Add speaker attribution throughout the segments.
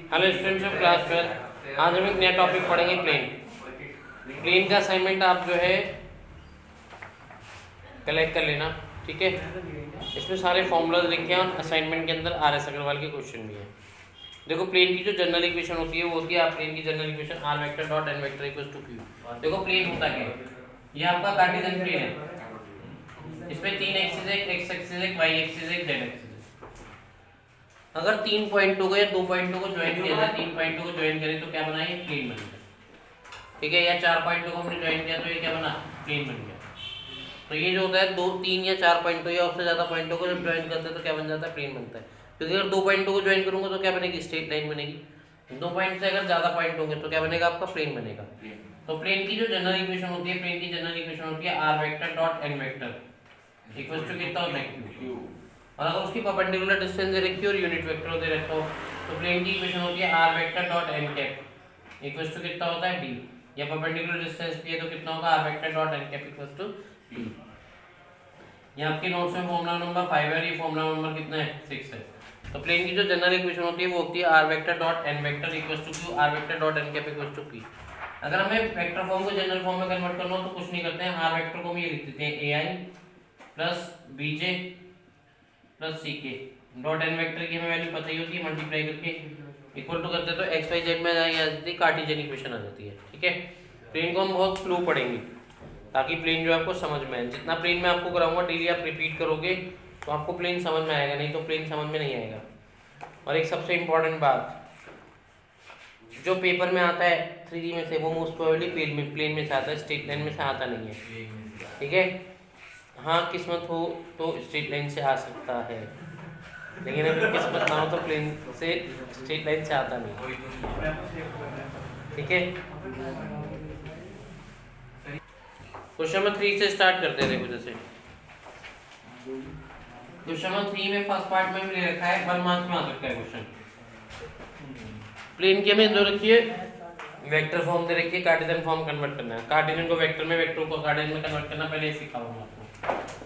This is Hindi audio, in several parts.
Speaker 1: Hello students of class 12। आज हम एक नया टॉपिक पढ़ेंगे प्लेन। प्लेन का असाइनमेंट आप जो है कलेक्ट कर लेना, ठीक है। इसमें सारे फॉर्मूलाज लिखे हैं और असाइनमेंट के अंदर आर एस अग्रवाल के क्वेश्चन भी हैं। देखो प्लेन की जो जनरल इक्वेशन होती है वो होती है आप प्लेन की general equation r vector dot n vector equals to q. देखो प्लेन होता क्या है, ये आपका कार्टेशियन प्लेन है। इसमें तीन एक्सिस है, एक्स एक्सिस है, वाई एक्सिस है, जेड एक्सिस है। अगर तीन पॉइंटों को या दो पॉइंटों को ज्वाइन किया जाए, तीन पॉइंटों को ज्वाइन करें तो क्या बना, ये प्लेन बन गया, ठीक है। या चार पॉइंटों को हमने ज्वाइन किया तो ये क्या बना, प्लेन बन गया। तो ये जो होता है दो तीन या चार पॉइंटों या उससे ज़्यादा पॉइंटों को जब ज्वाइन करते हैं तो क्या बन जाता है, प्लेन बनता है। क्योंकि अगर दो पॉइंटों को ज्वाइन करूंगा तो क्या बनेगी, स्ट्रेट लाइन बनेगी। दो पॉइंट से अगर ज़्यादा पॉइंट होंगे तो क्या बनेगा, आपका प्लेन बनेगा। तो प्लेन की जो जनरल इक्वेशन होती है, प्लेन की जनरल इक्वेशन होती है r vector dot n vector equals to कितना होता है, क्यू। और अगर उसकी परपेंडिकुलर डिस्टेंस दे रखी हो और यूनिट वेक्टर दे रखा हो तो प्लेन की इक्वेशन होती है r vector dot n cap equals to कितना होता है, डी। या परपेंडिकुलर डिस्टेंस दिए तो कितना होगा, r vector dot n cap equals to d. ये आपके नोट्स में फॉर्मूला नंबर 5 है, ये फॉर्मूला नंबर कितना है, 6 है। तो प्लेन की जो जनरल इक्वेशन होती है वो होती है r vector dot n vector equals to q, r vector dot n cap equals to p. अगर हमें वेक्टर फॉर्म को जनरल फॉर्म में कन्वर्ट करना हो तो कुछ नहीं करते हैं, आर वेक्टर को हम ये लिख देते हैं ए आई प्लस बी जे प्लस सी के डॉट एन वेक्टर की हमें वैल्यू पता ही होती है, मल्टीप्लाई करके इक्वल टू करते तो एक्स वाई जेड में आ जाती है, कार्टेशियन इक्वेशन आ जाती है, ठीक है। प्लेन को हम बहुत स्लो पढ़ेंगे ताकि प्लेन जो है आपको समझ में आए। जितना प्लेन में आपको कराऊंगा डेली आप रिपीट करोगे तो आपको प्लेन समझ में आएगा, नहीं तो प्लेन समझ में नहीं आएगा। और एक सबसे इम्पॉर्टेंट बात, जो पेपर में आता है 3D में से वो मोस्ट प्रोबेबली प्लेन में से आता है, स्ट्रेट लाइन में से आता नहीं है, ठीक है। हाँ किस्मत हो तो स्ट्रेट लाइन से आ सकता है, लेकिन अगर किस्मत ना हो तो प्लेन से स्ट्रेट लाइन से आता नहीं, ठीक है। क्वेश्चन नंबर 3 से स्टार्ट करते हैं। देखो जैसे क्वेश्चन नंबर 3 में फर्स्ट पार्ट में ले रखा है 1 मार्क्स में आ सकता है क्वेश्चन। प्लेन की हमें जो रखी है वेक्टर फॉर्म दे रखी है, कार्टेशियन फॉर्म कन्वर्ट करना है, कार्टेशियन को वेक्टर में, वेक्टर को कार्टेशियन में कन्वर्ट करना पहले सिखा दूंगा आपको।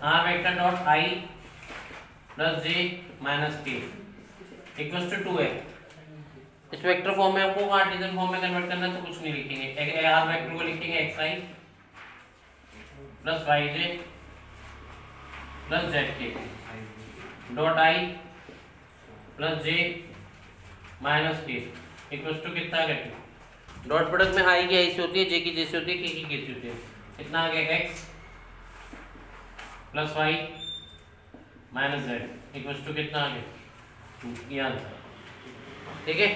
Speaker 1: R vector dot i plus j minus k equals to 2 है। इस वेक्टर फॉर्म में आपको कार्टेशियन फॉर्म में कन्वर्ट करना है तो कुछ नहीं लिखेंगे, आर वेक्टर को लिखेंगे x i plus y j plus z k dot i plus j minus k equals to कितना है, डॉट प्रोडक्ट में आई की आई से होती है, जे की जे से होती है, के की के से होती है। कितना आ गया, x plus y minus z equals to कितना आ गया, 2। ये आंसर, ठीक है।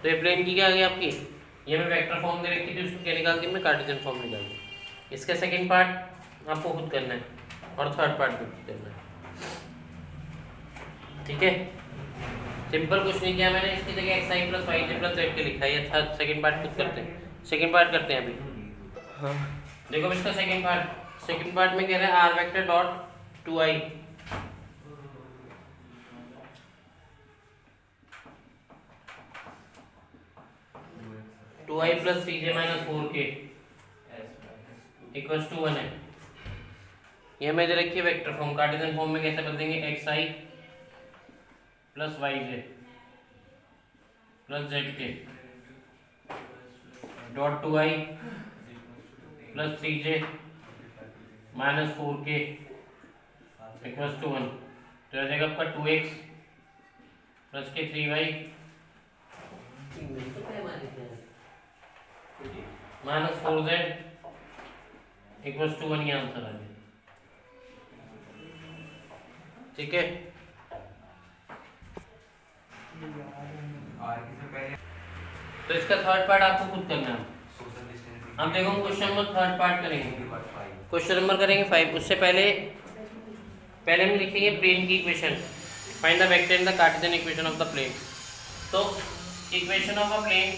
Speaker 1: तो ये प्लेन की क्या आ गई आपकी, ये मैं वेक्टर फॉर्म दे रखी थी, उसको क्या निकाल दी, मैं कार्टेशियन फॉर्म निकाल दी। इसका सेकंड पार्ट आपको खुद करना है और थर्ड पार्ट भी खुद करना है, ठीक है। सिंपल कुछ नहीं किया मैंने, इसकी जगह x i plus y j plus z के लिखा है। ये थर्ड सेकंड पार्ट खुद करते हैं, सेकंड पार्ट करते हैं अभी। हाँ देखो इसका सेकंड पार्ट में कह रहे हैं r vector dot 2i plus 3j minus 4k equals to 1 है। ये हमें दे रखी है वेक्टर फॉर्म, कार्टेशियन फॉर्म में कैसे बदलेंगे, x i plus y j plus z k dot 2i plus 3j minus 4k equals to 1। तो आ जाएगा आपका 2x प्लस के 3y minus 4z equals to 1। ये आंसर आ गया, ठीक है। तो इसका थर्ड पार्ट आपको खुद करना है। हम देखो हम क्वेश्चन नंबर थर्ड पार्ट करेंगे, क्वेश्चन नंबर करेंगे 5। उससे पहले हम लिखेंगे प्लेन की equation, find the vector in the cartesian equation of the plane. तो equation of a plane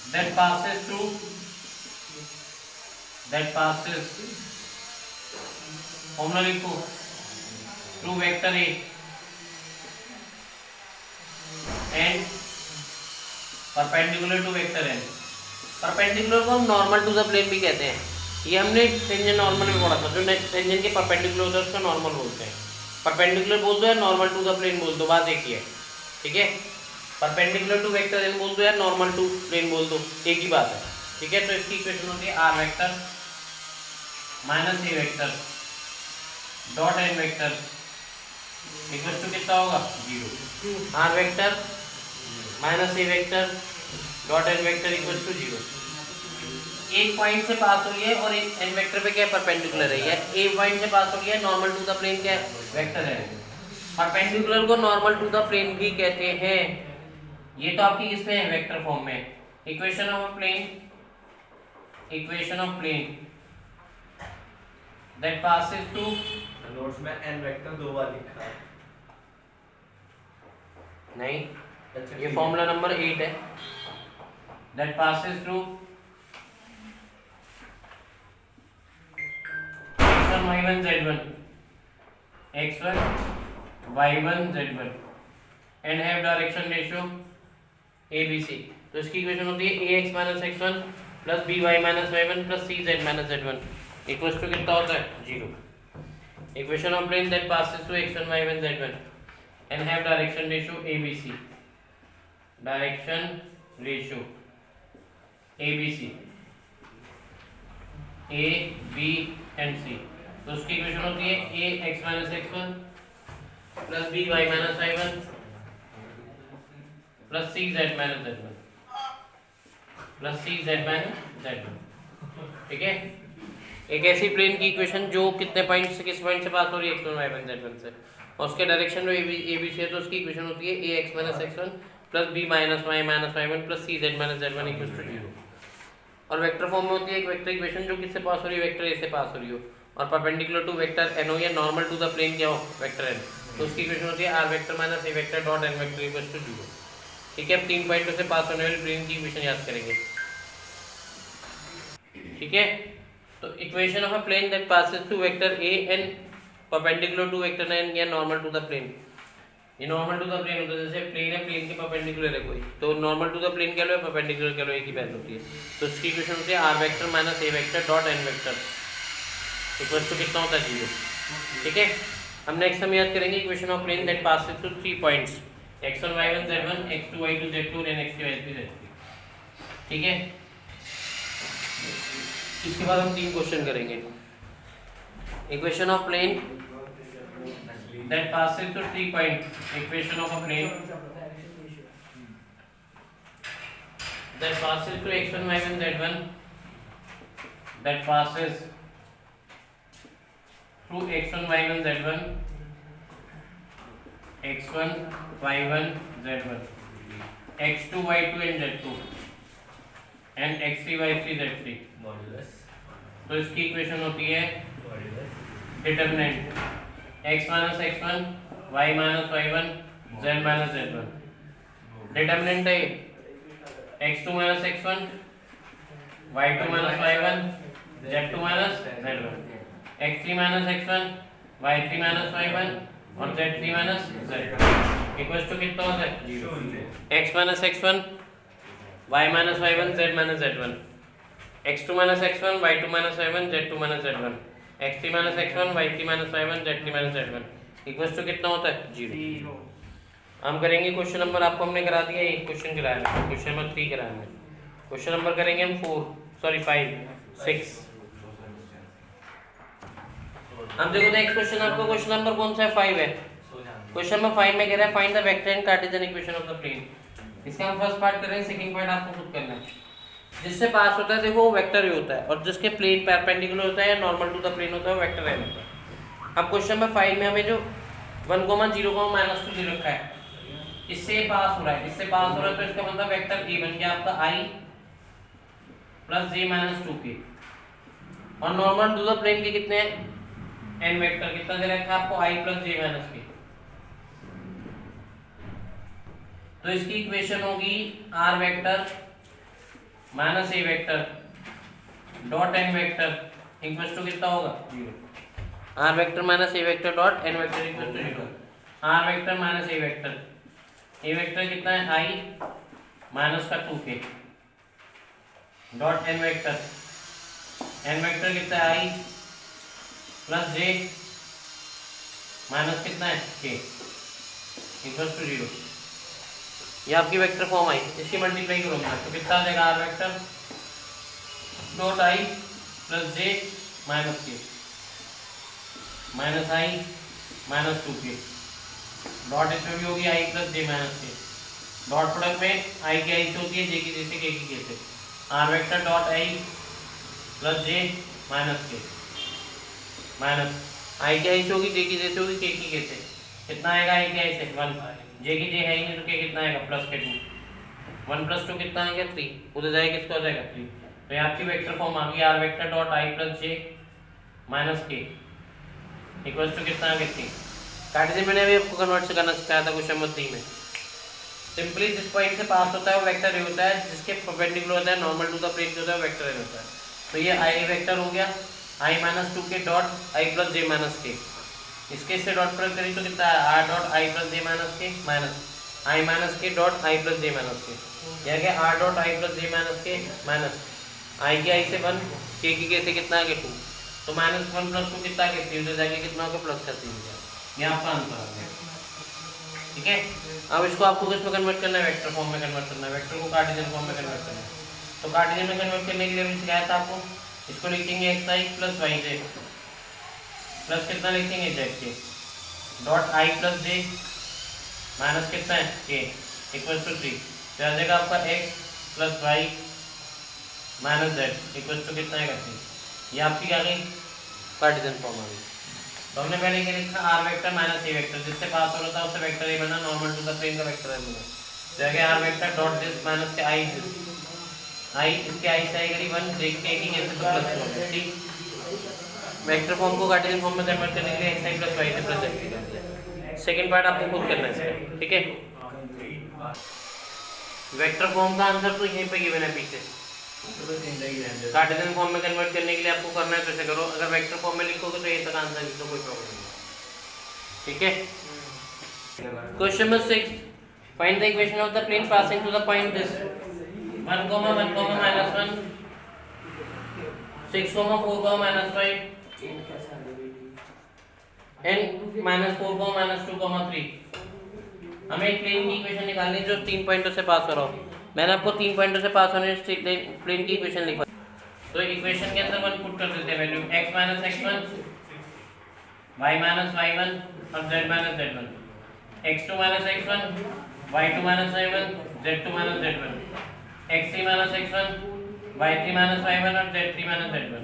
Speaker 1: that passes formula लिखो, through vector A and perpendicular to vector N. Perpendicular को हम नॉर्मल टू द प्लेन भी कहते हैं, ये हमने टेंजेंट नॉर्मल में पढ़ा था, जो टेंजेंट के परपेंडिकुलर होता है उसका नॉर्मल बोलते हैं, परपेंडिकुलर बोल दो या नॉर्मल टू द प्लेन बोल दो, बात एक ही है, ठीक है। परपेंडिकुलर टू वेक्टर एन बोल दो या नॉर्मल टू प्लेन बोल दो, एक ही बात है, ठीक है। तो इसकी इक्वेशन होती है r vector minus a vector dot n vector equal to कितना होगा 0। R vector minus a vector dot n vector equal to 0। एक पॉइंट से पास हो रही है और एक एन वेक्टर पे क्या है परपेंडिकुलर है, ए पॉइंट से पास हो रही है, नॉर्मल टू द प्लेन क्या है वेक्टर है। परपेंडिकुलर को नॉर्मल टू द प्लेन भी कहते हैं। ये तो आपकी इसमें है वेक्टर फॉर्म में। Equation of plane, equation of plane that passes to,
Speaker 2: notes में एन वेक्टर 2 बार लिखा है।
Speaker 1: नहीं,
Speaker 2: अच्छा,
Speaker 1: ये फॉर्मूला नंबर 8 है। That passes through x1 y1 z1 x1 y1 z1 and have direction ratio abc। तो इसकी इक्वेशन होती है ax minus x1 plus by minus y1 plus cz minus z1 equals to कितना होता है 0। Equation of plane that passes through x1 y1 z1 and have direction ratio abc, direction ratio abc a b and c। तो उसकी इक्वेशन होती है a x minus x1 plus b y minus y1 plus c z minus z1 plus c z minus z1, ठीक है। एक ऐसी प्लेन की इक्वेशन जो कितने पॉइंट से किस पॉइंट से पास हो रही है x1 y1 z1 से, और उसके डायरेक्शन में ए बी सी है, तो उसकी इक्वेशन होती है a x minus x1 plus b minus y plus c z minus z1 equal to 0। और वेक्टर फॉर्म में होती है एक वेक्टर इक्वेशन जो किससे पास हो रही है वेक्टर ए से पास हो रही हो, और परपेंडिकुलर टू वेक्टर एन हो या नॉर्मल टू द प्लेन क्या हो वेक्टर एन, तो उसकी इक्वेशन होती है r vector minus a vector dot n vector equal to 0, ठीक है। अब 3 पॉइंटों से पास होने वाली प्लेन की इक्वेशन याद करेंगे, ठीक है। तो equation of a plane that passes through vector A and perpendicular to vector n या नॉर्मल टू द प्लेन। ये नॉर्मल टू द प्लेन होता है, जैसे प्लेन है, प्लेन के परपेंडिकुलर है कोई, तो नॉर्मल टू द प्लेन कह लो या परपेंडिकुलर कह लो, एक ही बात होती है। तो इसकी इक्वेशन होती है r vector minus a vector dot n vector equals to कितना होता है 0, ठीक है। हम नेक्स्ट हम याद करेंगे equation of plane that passes through 3 points x1 y1 z1 x2 y2 z2 and x3 y3 z3, ठीक है। इसके बाद हम 3 क्वेश्चन करेंगे। Equation of plane that passes through 3 points, equation of a plane that passes through x1 y1 z1 that passes through x1 y1 z1 x1 y1 z1 x2 y2 and z2 and x3 y3 z3
Speaker 2: modulus.
Speaker 1: तो इसकी इक्वेशन होती है determinant x minus x1 y minus y1 z minus z1। Determinant है x2 minus x1 y2 minus y1 z2 minus z1, x3 minus x1 y3 minus y1 और z3 minus z1 equals to कितना होता है 0। x minus x1 y minus y1 z minus z1, x2 minus x1 y2 minus y1 z2 minus z1, x3 minus x1 y3 minus y1 z3 minus z1 equals to कितना होता है 0। हम करेंगे क्वेश्चन नंबर, आपको हमने करा दिया एक क्वेश्चन कराया है, क्वेश्चन नंबर 3 कराया है। क्वेश्चन नंबर करेंगे हम 5 6। हम देखो नेक्स्ट क्वेश्चन, आपको क्वेश्चन नंबर कौन सा है 5 है। क्वेश्चन नंबर 5 में कह रहा है find the vector and cartesian equation of the plane. इसका हम फर्स्ट पार्ट करेंगे, सेकंड पार्ट आपको खुद करना है। जिससे पास होता है देखो वो वेक्टर ही होता है, और जिसके प्लेन परपेंडिकुलर होता है या नॉर्मल टू द प्लेन होता है वो वेक्टर एन होता है। अब क्वेश्चन नंबर 5 में हमें जो 1, 0, -2 दे रखा है, इससे पास हो रहा है, इससे पास हो रहा है, तो इसका मतलब वेक्टर ए बन गया आपका i plus j minus 2k, और नॉर्मल टू द प्लेन के कितने हैं n वेक्टर, कितना दे रखा है आपको i plus j minus k। तो इसकी इक्वेशन होगी r vector minus a vector dot n vector equals to कितना होगा 0। R vector minus a vector dot n vector equals to 0। R vector minus a vector कितना है आई माइनस का 2k डॉट एन वेक्टर कितना है आई प्लस जे माइनस कितना है के इक्वल्स टू 0। ये आपकी वेक्टर फॉर्म आई, इसकी मल्टीप्लाई करूँगा तो कितना आ जाएगा r vector dot i plus j minus k minus i minus 2k dot इसमें भी होगी i plus j minus k dot product में आई की आई से होती है जे की जे से के की के से r vector dot i plus j minus k minus i की आई से होगी जे की जे से होगी के की के से कितना आएगा आई की आई से 1 जे की जे है ही नहीं तो के कितना आएगा प्लस के 2 1 प्लस 2 कितना आएगा 3 उधर जाएगा किसको आ जाएगा 3 तो ये आपकी वेक्टर फॉर्म आ गई r vector dot i plus j minus k equals to कितना आ गया 3। कार्टेशियन मैंने अभी आपको कन्वर्ट से करना सिखाया था क्वेश्चन नंबर 3 में। सिंपली जिस पॉइंट से पास होता है वो वेक्टर ए होता है, जिसके परपेंडिकुलर होता है नॉर्मल टू द प्लेन जो होता है वेक्टर ए होता है। तो ये आई वेक्टर हो गया i minus 2k dot i plus j minus k, इसके इससे डॉट प्रोडक्ट करी तो कितना है r dot i plus j minus k minus i minus k dot i plus j minus k यह गया r dot i plus j minus k minus i की आई से 1 के की के से कितना आ गया 2 तो माइनस 1 प्लस 2 कितना आ गया 3 उधर जाके कितना होगा प्लस का 3 हो गया। ये आपका आंसर आ गया। ठीक है, अब इसको आपको किस में कन्वर्ट करना है वेक्टर फॉर्म में कन्वर्ट करना है, वेक्टर को कार्टेशियन फॉर्म में कन्वर्ट करना है। तो कार्टेशियन में कन्वर्ट करने के लिए मैंने सिखाया था आपको, इसको लिखेंगे x i plus y j plus कितना लिखेंगे Z k dot i plus j minus कितना है के इक्वल्स टू 3 तो आ जाएगा आपका x plus y minus z equals to कितना आएगा 3। ये आपकी आ गई कार्टेशियन फॉर्म आ गई। तो हमने पहले क्या लिखा r vector minus a vector, जिससे पास हो रहा था उससे वेक्टर ए बना, नॉर्मल टू द प्लेन का वेक्टर ए बना। जगह r vector dot this minus k i आई इसके आई से आई करी 1 देख के की कैसे तो प्लस 2 है। ठीक, वेक्टर फॉर्म को कार्टेशियन फॉर्म में कन्वर्ट करने के लिए एक्स आई प्लस वाई से प्लस जेड कर दिया। सेकंड पार्ट आपको खुद करना है इसका। ठीक है, वेक्टर फॉर्म का आंसर तो यहीं पे गिवन है पीछे। कार्टेशियन फॉर्म में कन्वर्ट करने के लिए आपको करना है तो ऐसे करो, अगर वेक्टर फॉर्म में लिखोगे तो ये तक आंसर लिख दो, कोई प्रॉब्लम नहीं। ठीक है, question number 6 find the equation of the plane passing to the point this 1, 1, -1 6, 4, -5 and -4, -2, 3। हमें एक प्लेन की इक्वेशन निकालनी है जो 3 पॉइंटों से पास हो रहा हो। मैंने आपको 3 पॉइंटों से पास होने प्लेन की इक्वेशन लिखा, तो इक्वेशन के अंदर 1 पुट कर देते हैं value x minus x1 y minus y1 और z minus z1 x2 minus x1 y2 minus y1 z2 minus z1 x3 minus x1 y3 minus y1 और z3 minus z1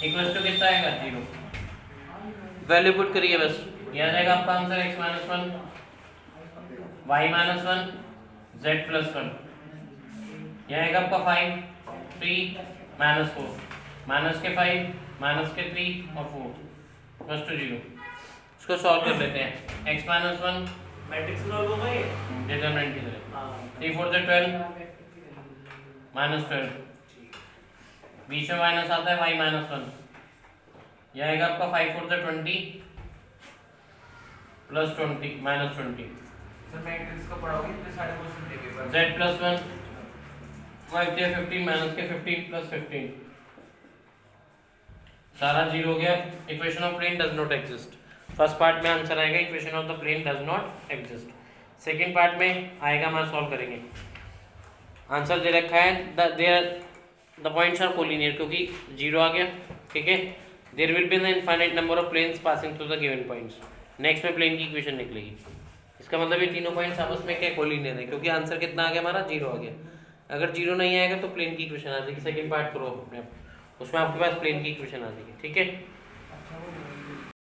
Speaker 1: equals to कितना आएगा 0। वैल्यू पुट करिए बस, ये आ जाएगा आपका answer x minus 1 y minus 1 z plus 1, यह आएगा आपका 5 3 माइनस 4 माइनस के 5 माइनस के 3 और 4 प्लस टू 0। इसको सॉल्व कर लेते हैं। x माइनस 1
Speaker 2: मैट्रिक्स सॉल्व होगा ये
Speaker 1: डिटरमिनेंट की तरह 3 4 12 माइनस 12 बीच में माइनस आता है y माइनस 1, यह आएगा आपका 5 4 20 प्लस 20 माइनस 20
Speaker 2: सर मैट्रिक्स को पढ़ोगे तो सारे क्वेश्चन देंगे
Speaker 1: z प्लस 1 5 के 15 माइनस के 15 प्लस 15 सारा 0 हो गया। Equation of plane does not exist. First part में आंसर आएगा equation of the plane does not exist. Second part में आएगा, मैं सॉल्व करेंगे। आंसर दे रखा है द पॉइंट्स आर कोलिनियर, क्योंकि 0 आ गया। ठीक है, there will be the infinite number of planes passing through the given points. Next में प्लेन की इक्वेशन निकलेगी। इसका मतलब ये तीनों पॉइंट्स आपस में क्या कोलिनियर है, क्योंकि आंसर कितना आ गया हमारा 0 आ गया। अगर 0 नहीं आएगा तो प्लेन की इक्वेशन आ जाएगी। सेकंड पार्ट करो अपने आप, उसमें आपके पास प्लेन की इक्वेशन आ जाएगी। ठीक है।